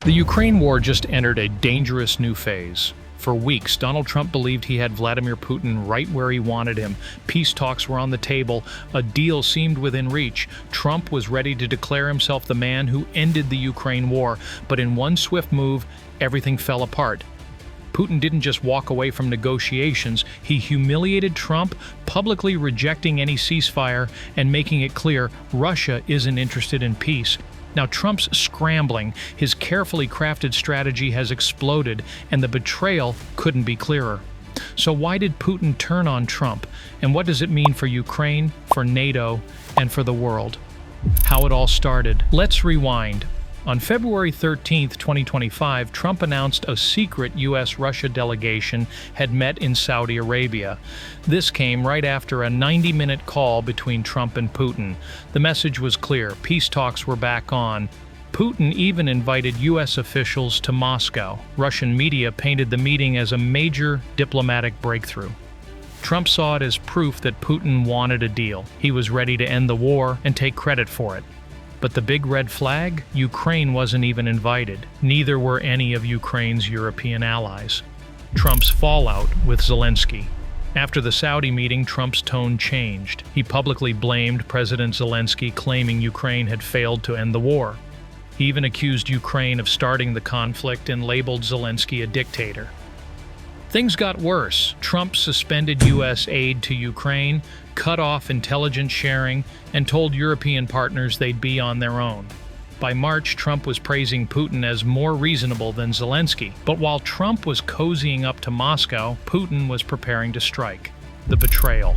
The Ukraine war just entered a dangerous new phase. For weeks, Donald Trump believed he had Vladimir Putin right where he wanted him. Peace talks were on the table. A deal seemed within reach. Trump was ready to declare himself the man who ended the Ukraine war. But in one swift move, everything fell apart. Putin didn't just walk away from negotiations. He humiliated Trump, publicly rejecting any ceasefire and making it clear Russia isn't interested in peace. Now Trump's scrambling, his carefully crafted strategy has exploded, and the betrayal couldn't be clearer. So why did Putin turn on Trump? And what does it mean for Ukraine, for NATO, and for the world? How it all started. Let's rewind. On February 13, 2025, Trump announced a secret U.S.-Russia delegation had met in Saudi Arabia. This came right after a 90-minute call between Trump and Putin. The message was clear. Peace talks were back on. Putin even invited U.S. officials to Moscow. Russian media painted the meeting as a major diplomatic breakthrough. Trump saw it as proof that Putin wanted a deal. He was ready to end the war and take credit for it. But the big red flag? Ukraine wasn't even invited. Neither were any of Ukraine's European allies. Trump's fallout with Zelensky. After the Saudi meeting, Trump's tone changed. He publicly blamed President Zelensky, claiming Ukraine had failed to end the war. He even accused Ukraine of starting the conflict and labeled Zelensky a dictator. Things got worse. Trump suspended U.S. aid to Ukraine, cut off intelligence sharing, and told European partners they'd be on their own. By March, Trump was praising Putin as more reasonable than Zelensky. But while Trump was cozying up to Moscow, Putin was preparing to strike. The betrayal.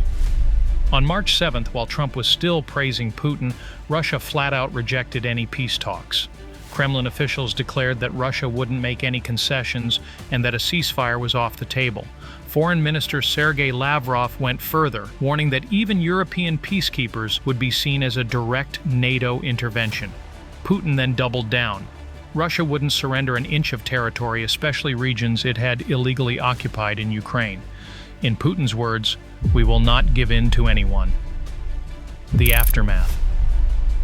On March 7th, while Trump was still praising Putin, Russia flat-out rejected any peace talks. Kremlin officials declared that Russia wouldn't make any concessions and that a ceasefire was off the table. Foreign Minister Sergei Lavrov went further, warning that even European peacekeepers would be seen as a direct NATO intervention. Putin then doubled down. Russia wouldn't surrender an inch of territory, especially regions it had illegally occupied in Ukraine. In Putin's words, "We will not give in to anyone." The aftermath.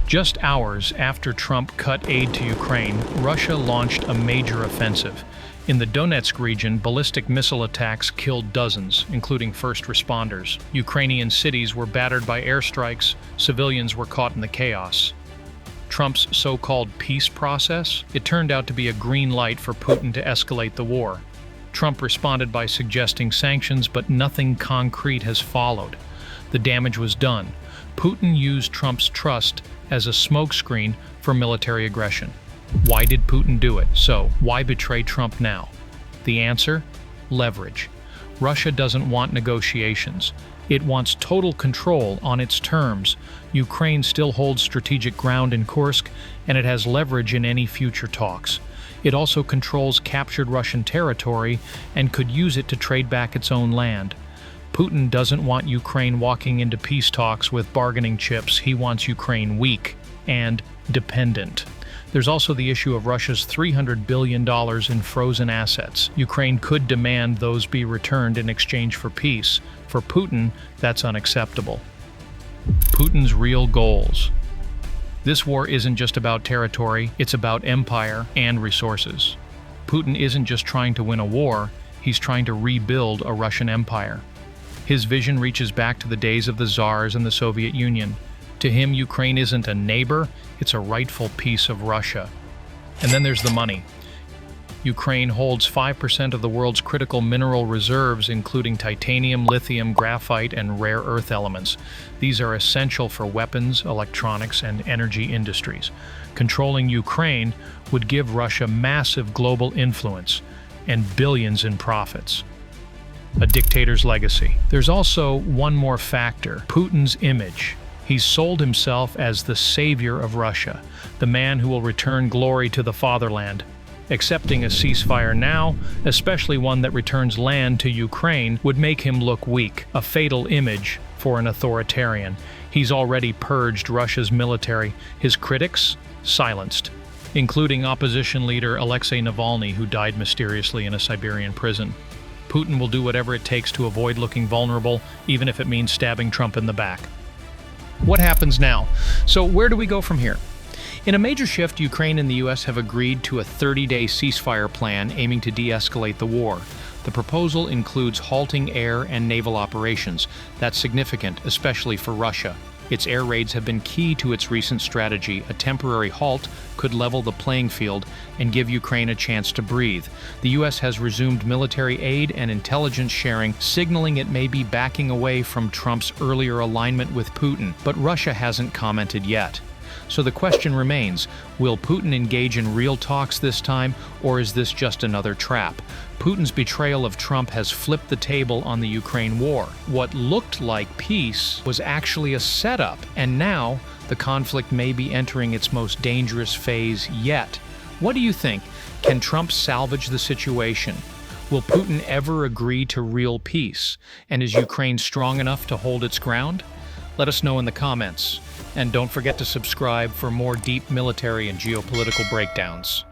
Just hours after Trump cut aid to Ukraine, Russia launched a major offensive. In the Donetsk region, ballistic missile attacks killed dozens, including first responders. Ukrainian cities were battered by airstrikes. Civilians were caught in the chaos. Trump's so-called peace process? It turned out to be a green light for Putin to escalate the war. Trump responded by suggesting sanctions, but nothing concrete has followed. The damage was done. Putin used Trump's trust as a smokescreen for military aggression. Why did Putin do it? So, why betray Trump now? The answer? Leverage. Russia doesn't want negotiations. It wants total control on its terms. Ukraine still holds strategic ground in Kursk, and it has leverage in any future talks. It also controls captured Russian territory and could use it to trade back its own land. Putin doesn't want Ukraine walking into peace talks with bargaining chips. He wants Ukraine weak and dependent. There's also the issue of Russia's $300 billion in frozen assets. Ukraine could demand those be returned in exchange for peace. For Putin, that's unacceptable. Putin's real goals. This war isn't just about territory, it's about empire and resources. Putin isn't just trying to win a war, he's trying to rebuild a Russian empire. His vision reaches back to the days of the Tsars and the Soviet Union. To him, Ukraine isn't a neighbor, it's a rightful piece of Russia. And then there's the money. Ukraine holds 5% of the world's critical mineral reserves, including titanium, lithium, graphite, and rare earth elements. These are essential for weapons, electronics, and energy industries. Controlling Ukraine would give Russia massive global influence and billions in profits. A dictator's legacy. There's also one more factor: Putin's image. He's sold himself as the savior of Russia, the man who will return glory to the fatherland. Accepting a ceasefire now, especially one that returns land to Ukraine, would make him look weak, a fatal image for an authoritarian. He's already purged Russia's military, his critics silenced, including opposition leader Alexei Navalny, who died mysteriously in a Siberian prison. Putin will do whatever it takes to avoid looking vulnerable, even if it means stabbing Trump in the back. What happens now? So where do we go from here? In a major shift, Ukraine and the U.S. have agreed to a 30-day ceasefire plan aiming to de-escalate the war. The proposal includes halting air and naval operations. That's significant, especially for Russia. Its air raids have been key to its recent strategy. A temporary halt could level the playing field and give Ukraine a chance to breathe. The U.S. has resumed military aid and intelligence sharing, signaling it may be backing away from Trump's earlier alignment with Putin, but Russia hasn't commented yet. So the question remains, will Putin engage in real talks this time, or is this just another trap? Putin's betrayal of Trump has flipped the table on the Ukraine war. What looked like peace was actually a setup, and now the conflict may be entering its most dangerous phase yet. What do you think? Can Trump salvage the situation? Will Putin ever agree to real peace? And is Ukraine strong enough to hold its ground? Let us know in the comments. And don't forget to subscribe for more deep military and geopolitical breakdowns.